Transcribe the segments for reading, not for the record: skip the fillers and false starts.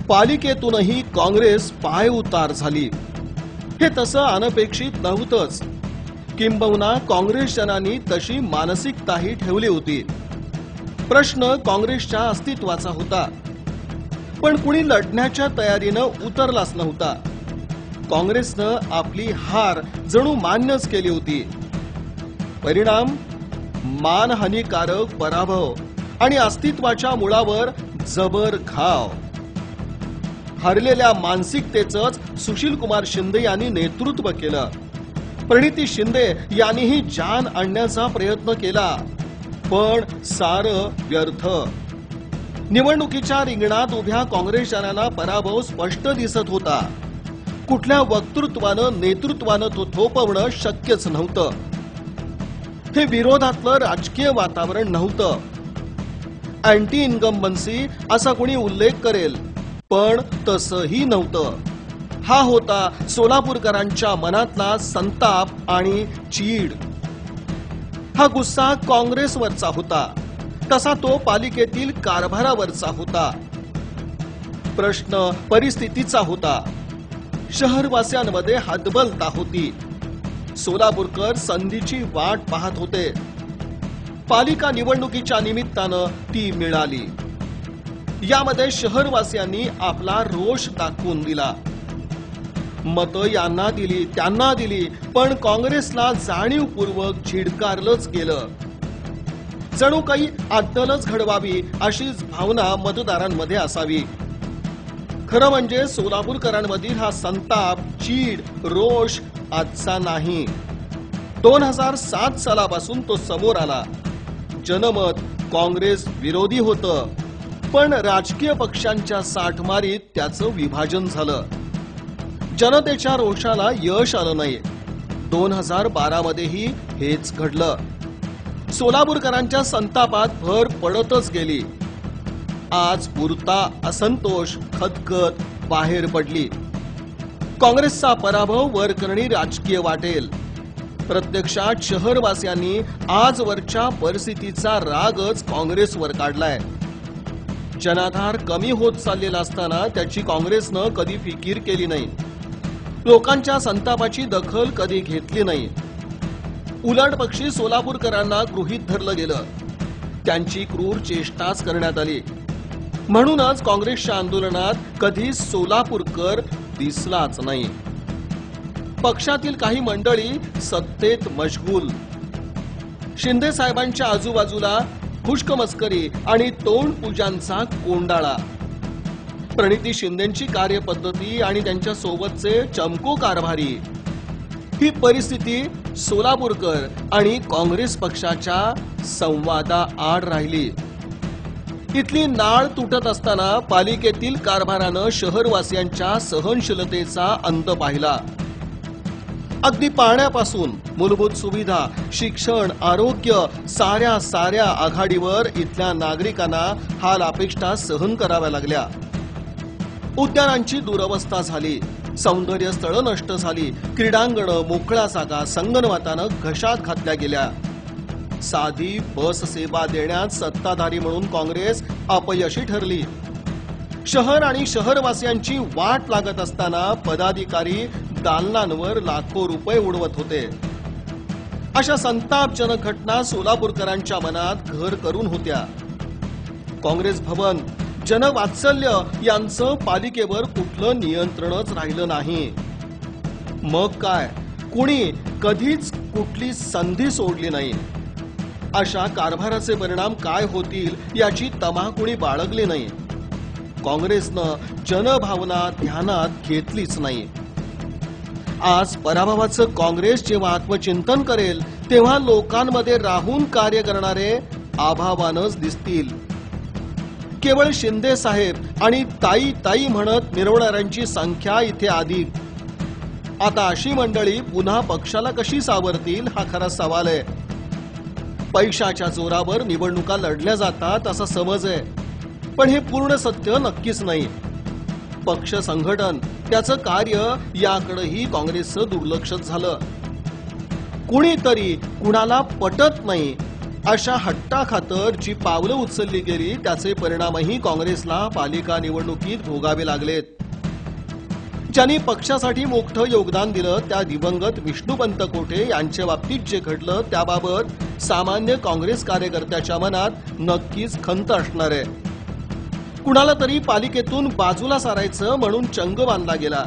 पालिकेतूनही काँग्रेस पायउतार झाली। हे तसं अनपेक्षित नव्हतंच, किंबहुना काँग्रेसजनांनी तशी मानसिकताही ठेवली होती। प्रश्न काँग्रेसच्या अस्तित्वाचा होता, पण कुणी लढण्याच्या तयारीनं उतरलाच नव्हता। काँग्रेसनं आपली हार जणू मान्यच केली होती। परिणाम मानहानिकारक पराभव आणि अस्तित्वाच्या मुळावर जबर घाव। हरलेल्या मानसिकतेचंच सुशीलकुमार शिंदे यांनी नेतृत्व केलं। प्रणिती शिंदे यांनीही जान आणण्याचा प्रयत्न केला, पण सारं व्यर्थ। निवडणुकीच्या रिंगणात उभ्या काँग्रेसजनांना पराभव स्पष्ट दिसत होता। कुठल्या वक्तृत्वानं नेतृत्वानं तो थोपवणं शक्यच नव्हतं। हे विरोधातलं राजकीय वातावरण नव्हतं। अँटी इन्कम्बन्सी असा कोणी उल्लेख करेल, पण तसंही नव्हतं। हा होता सोलापूरकरांच्या मनातला संताप आणि चीड। हा गुस्सा काँग्रेसवरचा होता, तसा तो पालिकेतील कारभारावरचा होता। प्रश्न परिस्थितीचा होता। शहरवासियांमध्ये हतबलता होती। सोलापूरकर संधीची वाट पाहत होते। पालिका निवडणुकीच्या निमित्तानं ती मिळाली। यामध्ये शहरवासियांनी आपला रोष दाखवून दिला। मतं यांना दिली त्यांना दिली, पण काँग्रेसला जाणीवपूर्वक झिडकारलंच गेलं। जणू काही अद्दलच घडवावी अशीच भावना मतदारांमध्ये असावी। खरं म्हणजे सोलापूरकरांमधील हा संताप, चीड, रोष आजचा नाही। 2007 सालापासून तो समोर आला। जनमत काँग्रेस विरोधी होतं, पण राजकीय पक्षांच्या साठमारीत त्याचं विभाजन झालं। जनतेच्या रोषाला यश आलं नाही। 2012 मध्येही हेच घडलं। सोलापूरकरांच्या संतापात भर पडतच गेली। आज पुरता असंतोष खदखद बाहेर पडली। काँग्रेसचा पराभव वरकरणी राजकीय वाटेल। प्रत्यक्षात शहरवासियांनी आजवरच्या परिस्थितीचा रागच काँग्रेसवर काढलाय। जनाधार कमी होत चाललेला असताना त्याची काँग्रेसनं कधी फिकीर केली नाही। लोकांच्या संतापाची दखल कधी घेतली नाही। उलट पक्षी सोलापूरकरांना गृहीत धरलं गेलं। त्यांची क्रूर चेष्टाच करण्यात आली। म्हणूनच काँग्रेसच्या आंदोलनात कधी सोलापूरकर दिसलाच नाही। पक्षातील काही मंडळी सत्तेत मशगूल। शिंदे साहेबांच्या आजूबाजूला खुशकमस्करी आणि तोंड पूजांचा कोंडाळा। प्रणिती शिंदेंची कार्यपद्धती आणि त्यांच्या सोबतचे चमको कारभारी। ही परिस्थिती सोलापूरकर आणि काँग्रेस पक्षाच्या संवादाआड राहिली। इथली नाळ तुटत असताना पालिकेतील कारभारानं शहरवासियांच्या सहनशीलतेचा अंत पाहिला। अगदी पाण्यापासून मूलभूत सुविधा, शिक्षण, आरोग्य साऱ्या आघाडीवर इथल्या नागरिकांना हाल अपेक्षा सहन कराव्या लागल्या। उद्यानांची दुरवस्था झाली, सौंदर्य स्थळं नष्ट झाली, क्रीडांगणं, मोकळ्या जागा संगनमतानं घशात घातल्या गेल्या। साधी बस सेवा देण्यात सत्ताधारी म्हणून काँग्रेस अपयशी ठरली। शहर आणि शहरवासियांची वाट लागत असताना पदाधिकारी दालनांवर लाखो रुपये उडवत होते। अशा संतापजनक घटना सोलापूरकरांच्या मनात घर करून होत्या। काँग्रेस भवन, जनवात्सल्य यांचं पालिकेवर कुठलं नियंत्रणच राहिलं नाही। मग काय, कुणी कधीच कुठली संधी सोडली नाही। अशा कारभाराचे परिणाम काय होतील याची तमा कुणी बाळगली नाही। काँग्रेसनं जनभावना ध्यानात घेतलीच नाही। आज पराभवाचं काँग्रेस जेव्हा आत्मचिंतन करेल, तेव्हा लोकांमध्ये राहून कार्य करणारे आभावानच दिसतील। केवळ शिंदे साहेब आणि ताई ताई म्हणत मिरवणाऱ्यांची संख्या इथे अधिक। आता अशी मंडळी पुन्हा पक्षाला कशी सावरतील हा खरा सवाल आहे। पैशाच्या जोरावर निवडणुका लढल्या जातात असा समज आहे, पण हे पूर्ण सत्य नक्कीच नाही। पक्ष संघटन, त्याचं कार्य याकडेही काँग्रेसचं दुर्लक्ष झालं। कुणीतरी कुणाला पटत नाही अशा हट्टाखातर जी पावलं उचलली गेली त्याचे परिणामही काँग्रेसला पालिका निवडणुकीत भोगावे लागलेत. ज्यांनी पक्षासाठी मोठं योगदान दिलं त्या दिवंगत विष्णुपंत कोठे यांच्या बाबतीत जे घडलं त्याबाबत सामान्य काँग्रेस कार्यकर्त्याच्या मनात नक्कीच खंत असणार आहे. कुणाला तरी पालिकेतून बाजूला सारायचं म्हणून चंग बांधला गेला.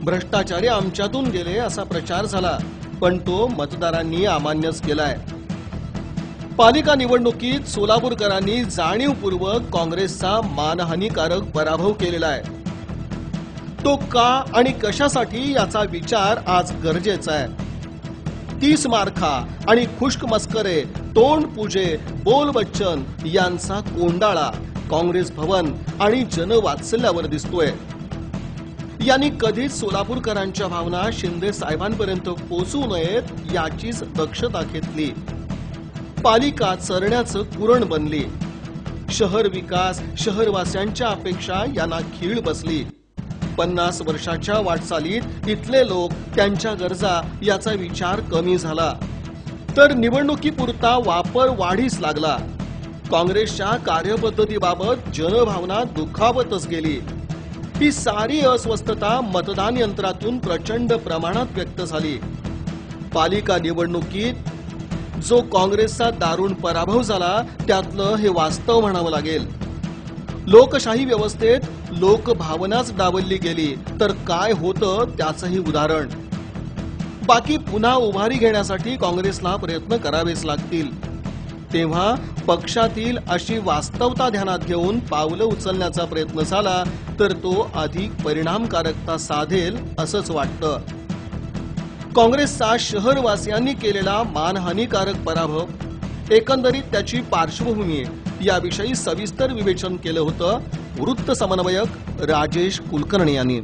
भ्रष्टाचारी आमच्यातून गेले असा प्रचार झाला, पण तो मतदारांनी अमान्यच केलाय. पालिका निवडणुकीत सोलापूरकरांनी जाणीवपूर्वक काँग्रेसचा मानहानीकारक पराभव केलेला आहे. तो का आणि कशासाठी याचा विचार आज गरजेचा आहे. 30 मार्खा आणि खुश्क मस्करे, तोंड पूजे, बोल बच्चन यांचा कोंडाळा काँग्रेस भवन आणि जनवात्सल्यावर दिसतोय. यांनी कधीच सोलापूरकरांच्या भावना शिंदे साहेबांपर्यंत पोहोचू नयेत याचीच दक्षता घेतली. पालिका चरण्याचं कुरण बनली. शहर विकास, शहरवासियांच्या अपेक्षा यांना खीळ बसली. 50 वर्षाच्या वाटचालीत इथले लोक, त्यांच्या गरजा याचा विचार कमी झाला, तर निवडणुकीपुरता वापर वाढीस लागला. काँग्रेसच्या कार्यपद्धतीबाबत जनभावना दुखावतच गेली. ही सारी अस्वस्थता मतदान यंत्रातून प्रचंड प्रमाणात व्यक्त झाली. पालिका निवडणुकीत जो काँग्रेसचा दारुण पराभव झाला त्यातलं हे वास्तव म्हणावं लागेल. लोकशाही व्यवस्थेत लोकभावनाच डावलली गेली तर काय होतं त्याचंही उदाहरण. बाकी पुन्हा उभारी घेण्यासाठी काँग्रेसला प्रयत्न करावेच लागतील. तेव्हा पक्षातील अशी वास्तवता ध्यानात घेऊन पावलं उचलण्याचा प्रयत्न झाला तर तो अधिक परिणामकारकता साधेल असंच वाटतं. काँग्रेसचा शहरवासियांनी केलेला मानहानीकारक पराभव, एकंदरीत त्याची पार्श्वभूमी याविषयी सविस्तर विवेचन केलं होतं वृत्त समन्वयक राजेश कुलकर्णी यांनी.